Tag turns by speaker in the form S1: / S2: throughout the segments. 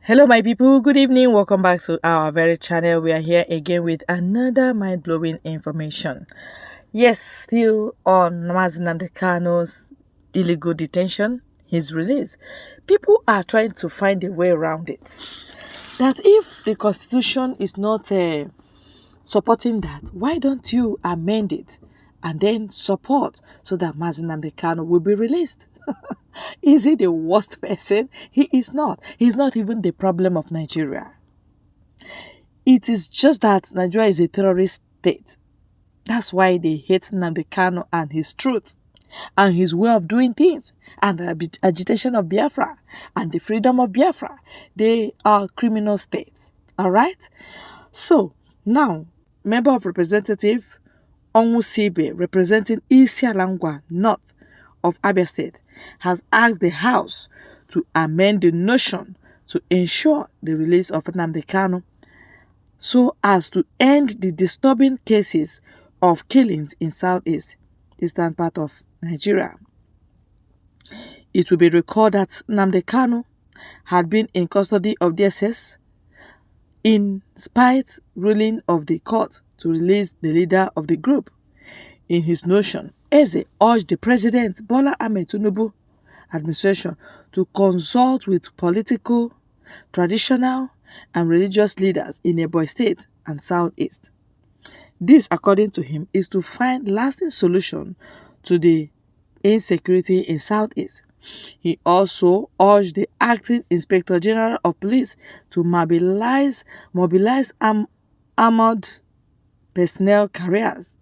S1: Hello my people, good evening, welcome back to our very channel. We are here again with another mind-blowing information. Yes, still on Nnamdi Kanu's illegal detention, his release. People are trying to find a way around it. That if the constitution is not supporting that, why don't you amend it and then support so that Nnamdi Kanu will be released? Is he the worst person? He is not. He's not even the problem of Nigeria. It is just that Nigeria is a terrorist state. That's why they hate Nnamdi Kanu and his truth and his way of doing things and the agitation of Biafra and the freedom of Biafra. They are criminal states. All right? So, now, Member of Representative Onwusibe, representing Isialangwa North of Abia State, has asked the House to amend the motion to ensure the release of Nnamdi Kanu so as to end the disturbing cases of killings in southeast eastern part of Nigeria. It will be recalled that Nnamdi Kanu had been in custody of DSS in spite ruling of the court to release the leader of the group. In his motion, Eze urged the President Bola Ahmed Tinubu administration to consult with political, traditional, and religious leaders in Ebonyi State and Southeast. This, according to him, is to find lasting solution to the insecurity in Southeast. He also urged the Acting Inspector General of Police to mobilize armored personnel carriers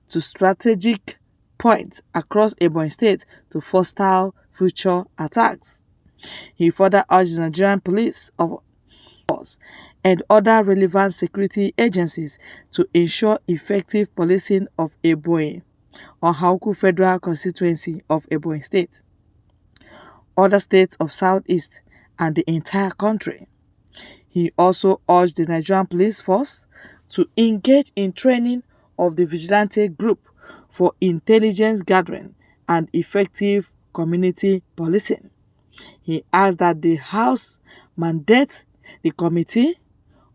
S1: to strategic points across Ebonyi State to foster future attacks. He further urged the Nigerian police and other relevant security agencies to ensure effective policing of Ebonyi or Hauku Federal Constituency of Ebonyi State, other states of Southeast, and the entire country. He also urged the Nigerian police force to engage in training of the vigilante group for intelligence gathering and effective community policing. He asked that the House mandate the Committee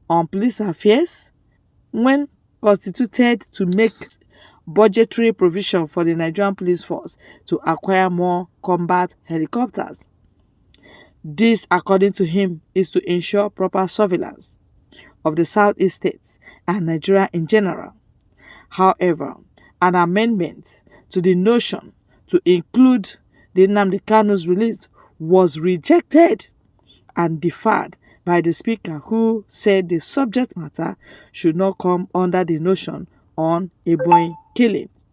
S1: on Police Affairs, when constituted, to make budgetary provision for the Nigerian police force to acquire more combat helicopters. This, according to him, is to ensure proper surveillance of the Southeast states and Nigeria in general. However, an amendment to the notion to include the Nnamdi Kanu's release was rejected and deferred by the Speaker, who said the subject matter should not come under the notion on Ebonyi killings.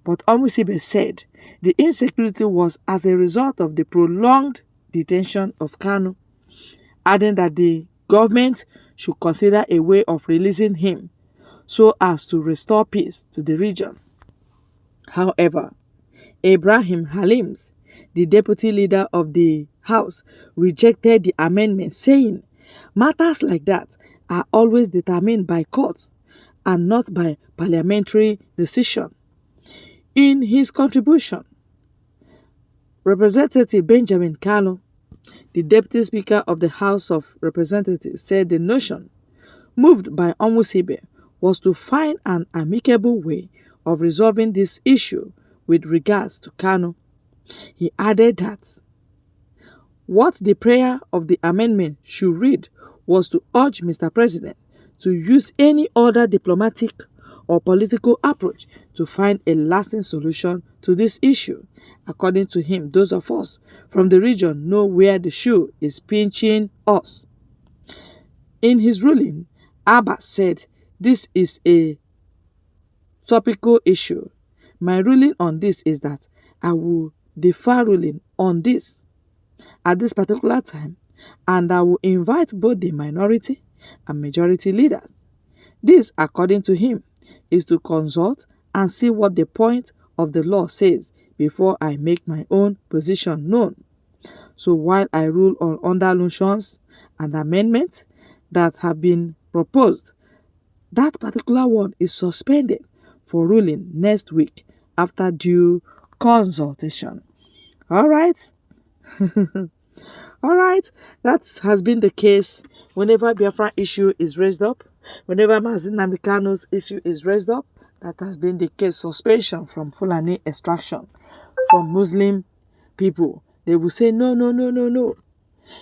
S1: But Onwusibe said the insecurity was as a result of the prolonged detention of Kanu, adding that the government should consider a way of releasing him so as to restore peace to the region. However, Ibrahim Halims, the deputy leader of the House, rejected the amendment, saying matters like that are always determined by courts and not by parliamentary decision. In his contribution, Representative Benjamin Kalu, the deputy speaker of the House of Representatives, said the notion moved by Onwusibe was to find an amicable way of resolving this issue with regards to Kanu. He added that what the prayer of the amendment should read was to urge Mr. President to use any other diplomatic or political approach to find a lasting solution to this issue. According to him, those of us from the region know where the shoe is pinching us. In his ruling, Abba said this is a topical issue. My ruling on this is that I will defer ruling on this at this particular time, and I will invite both the minority and majority leaders. This, according to him, is to consult and see what the point of the law says before I make my own position known. So while I rule on under motions and amendments that have been proposed, that particular one is suspended for ruling next week after due consultation. All right. All right, that has been the case whenever Biafra issue is raised up, whenever Mazin Namikanu's issue is raised up. That has been the case. Suspension from Fulani extraction, from Muslim people. They will say, no, no, no, no, no.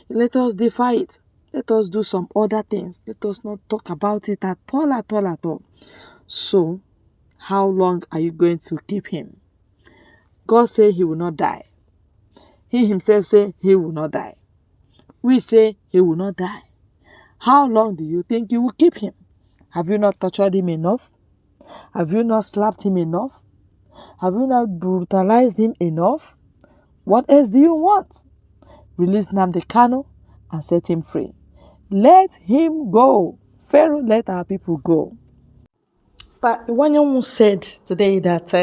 S1: Let us defy it. Let us do some other things. Let us not talk about it at all, at all, at all. So, how long are you going to keep him? God say he will not die. He himself say he will not die. We say he will not die. How long do you think you will keep him? Have you not tortured him enough? Have you not slapped him enough? Have you not brutalized him enough? What else do you want? Release Nnamdi Kanu and set him free. Let him go. Pharaoh, let our people go. But Iwanyamu said today that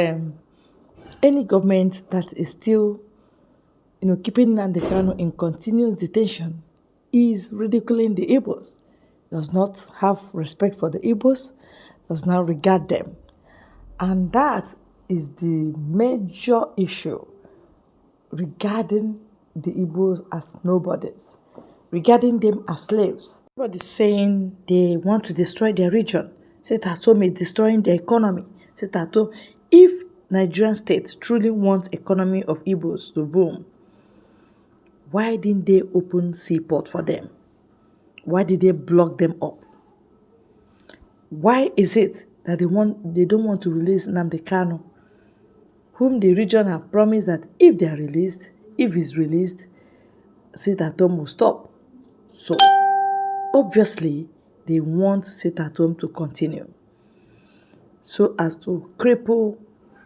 S1: any government that is still keeping Nnamdi Kanu in continuous detention is ridiculing the Igbos, does not have respect for the Igbos, does not regard them. And that is the major issue regarding the Igbos as nobodies, regarding them as slaves. Everybody's saying they want to destroy their region. Sit at home is destroying their economy. Sit at home. If Nigerian state truly wants economy of Igbos to boom, why didn't they open seaport for them? Why did they block them up? Why is it that they don't want to release Nnamdi Kanu, whom the region have promised that if he's released, sit at home will stop? So obviously they want sit at home to continue, so as to cripple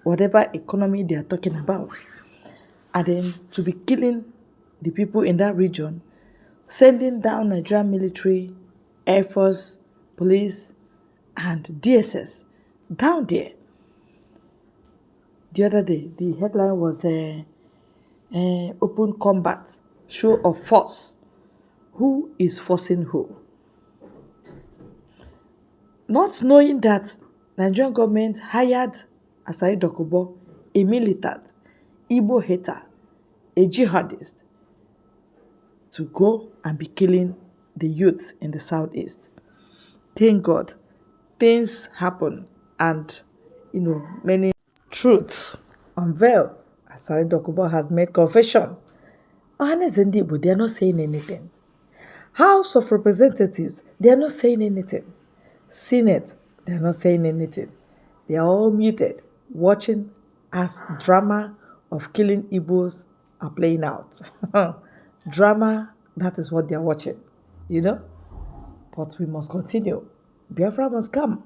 S1: whatever economy they are talking about, and then to be killing the people in that region, sending down Nigerian military, Air Force, police, and DSS down there. The other day, the headline was open combat, show of force. Who is forcing who? Not knowing that Nigerian government hired Asai Dokubo, a militant, Igbo hater, a jihadist, to go and be killing the youths in the southeast. Thank God, things happen, and many truths unveiled. Asari Dokubo has made confession. Honest indeed, but they are not saying anything. House of Representatives, they are not saying anything. Senate, they are not saying anything. They are all muted, watching as drama of killing Igbos are playing out. Drama, that is what they are watching, But we must continue. Biafra must come.